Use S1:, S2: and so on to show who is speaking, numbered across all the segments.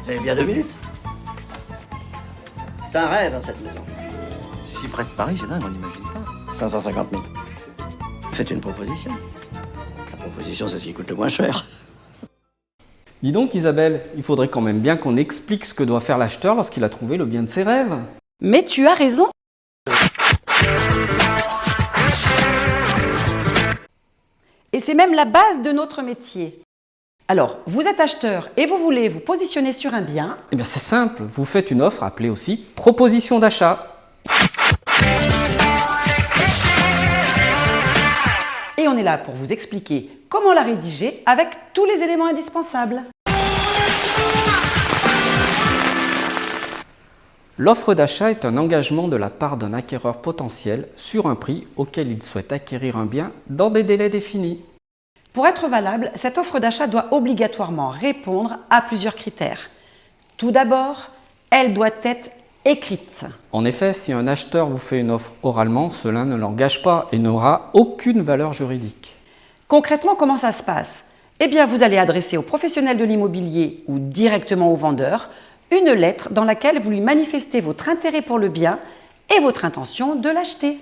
S1: Vous avez bien 2 minutes. C'est un rêve, hein, cette maison.
S2: Si près de Paris, c'est dingue, on n'imagine pas.
S1: 550 000. Faites une proposition. La proposition, c'est ce qui coûte le moins cher.
S3: Dis donc Isabelle, il faudrait quand même bien qu'on explique ce que doit faire l'acheteur lorsqu'il a trouvé le bien de ses rêves.
S4: Mais tu as raison. Et c'est même la base de notre métier. Alors, vous êtes acheteur et vous voulez vous positionner sur un bien.
S3: Eh bien c'est simple, vous faites une offre appelée aussi proposition d'achat.
S4: Et on est là pour vous expliquer comment la rédiger avec tous les éléments indispensables.
S3: L'offre d'achat est un engagement de la part d'un acquéreur potentiel sur un prix auquel il souhaite acquérir un bien dans des délais définis.
S4: Pour être valable, cette offre d'achat doit obligatoirement répondre à plusieurs critères. Tout d'abord, elle doit être écrite.
S3: En effet, si un acheteur vous fait une offre oralement, cela ne l'engage pas et n'aura aucune valeur juridique.
S4: Concrètement, comment ça se passe? Eh bien, vous allez adresser au professionnel de l'immobilier ou directement au vendeur une lettre dans laquelle vous lui manifestez votre intérêt pour le bien et votre intention de l'acheter.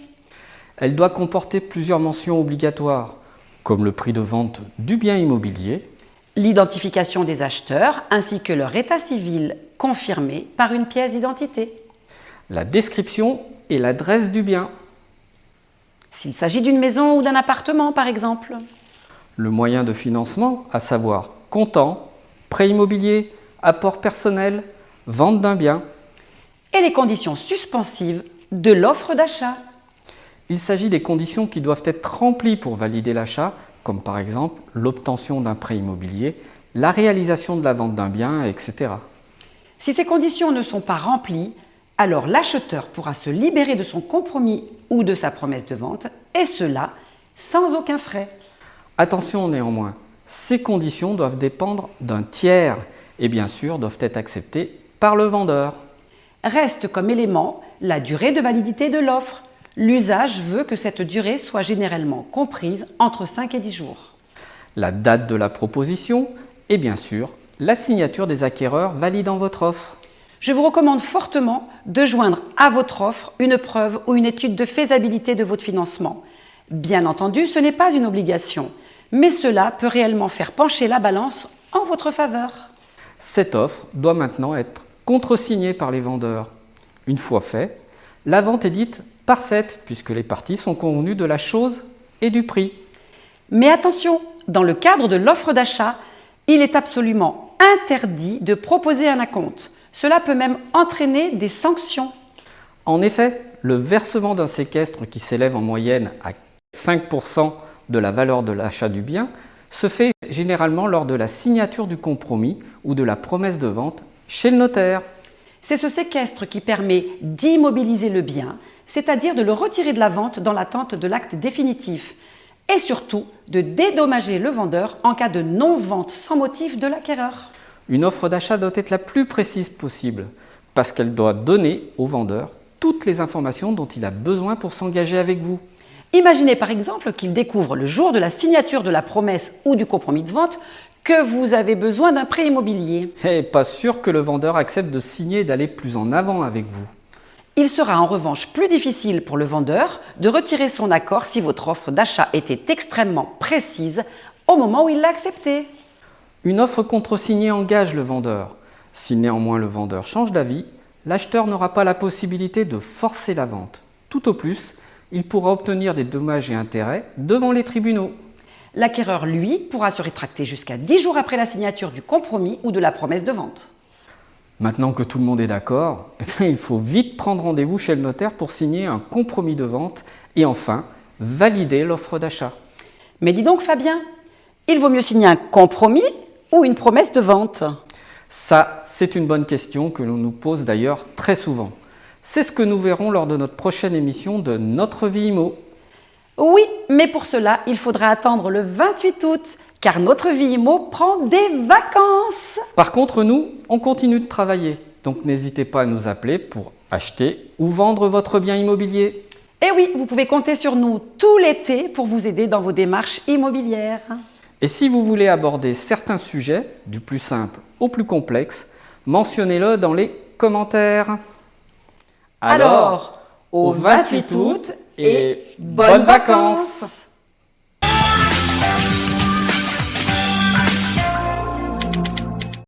S3: Elle doit comporter plusieurs mentions obligatoires, comme le prix de vente du bien immobilier,
S4: L'identification des acheteurs ainsi que leur état civil confirmé par une pièce d'identité.
S3: la description et l'adresse du bien,
S4: S'il s'agit d'une maison ou d'un appartement, par exemple.
S3: le moyen de financement, à savoir comptant, prêt immobilier, apport personnel, vente d'un bien.
S4: Et les conditions suspensives de l'offre d'achat.
S3: Il s'agit des conditions qui doivent être remplies pour valider l'achat, comme par exemple l'obtention d'un prêt immobilier, la réalisation de la vente d'un bien, etc.
S4: Si ces conditions ne sont pas remplies, alors l'acheteur pourra se libérer de son compromis ou de sa promesse de vente, et cela sans aucun frais.
S3: Attention néanmoins, ces conditions doivent dépendre d'un tiers et bien sûr doivent être acceptées par le vendeur.
S4: Reste comme élément la durée de validité de l'offre. L'usage veut que cette durée soit généralement comprise entre 5 et 10 jours.
S3: La date de la proposition et bien sûr la signature des acquéreurs validant votre offre.
S4: Je vous recommande fortement de joindre à votre offre une preuve ou une étude de faisabilité de votre financement. Bien entendu, ce n'est pas une obligation, mais cela peut réellement faire pencher la balance en votre faveur.
S3: Cette offre doit maintenant être contresignée par les vendeurs. Une fois fait, la vente est dite parfaite puisque les parties sont convenues de la chose et du prix.
S4: Mais attention, dans le cadre de l'offre d'achat, il est absolument interdit de proposer un acompte. Cela peut même entraîner des sanctions.
S3: En effet, le versement d'un séquestre qui s'élève en moyenne à 5% de la valeur de l'achat du bien se fait généralement lors de la signature du compromis ou de la promesse de vente chez le notaire.
S4: C'est ce séquestre qui permet d'immobiliser le bien, c'est-à-dire de le retirer de la vente dans l'attente de l'acte définitif, et surtout de dédommager le vendeur en cas de non-vente sans motif de l'acquéreur.
S3: Une offre d'achat doit être la plus précise possible parce qu'elle doit donner au vendeur toutes les informations dont il a besoin pour s'engager avec vous.
S4: Imaginez par exemple qu'il découvre le jour de la signature de la promesse ou du compromis de vente que vous avez besoin d'un prêt immobilier.
S3: Et pas sûr que le vendeur accepte de signer et d'aller plus en avant avec vous.
S4: Il sera en revanche plus difficile pour le vendeur de retirer son accord si votre offre d'achat était extrêmement précise au moment où il l'a acceptée.
S3: Une offre contresignée engage le vendeur. Si néanmoins le vendeur change d'avis, l'acheteur n'aura pas la possibilité de forcer la vente. Tout au plus, il pourra obtenir des dommages et intérêts devant les tribunaux.
S4: L'acquéreur, lui, pourra se rétracter jusqu'à 10 jours après la signature du compromis ou de la promesse de vente.
S3: Maintenant que tout le monde est d'accord, il faut vite prendre rendez-vous chez le notaire pour signer un compromis de vente et enfin valider l'offre d'achat.
S4: Mais dis donc Fabien, il vaut mieux signer un compromis ou une promesse de vente?
S3: Ça, c'est une bonne question que l'on nous pose d'ailleurs très souvent. C'est ce que nous verrons lors de notre prochaine émission de Notre Vie Immo.
S4: Oui, mais pour cela, il faudra attendre le 28 août, car Notre Vie Immo prend des vacances.
S3: Par contre, nous, on continue de travailler. Donc n'hésitez pas à nous appeler pour acheter ou vendre votre bien immobilier.
S4: Et oui, vous pouvez compter sur nous tout l'été pour vous aider dans vos démarches immobilières.
S3: Et si vous voulez aborder certains sujets, du plus simple au plus complexe, Mentionnez-le dans les commentaires.
S4: Alors, au 28 août et bonnes vacances!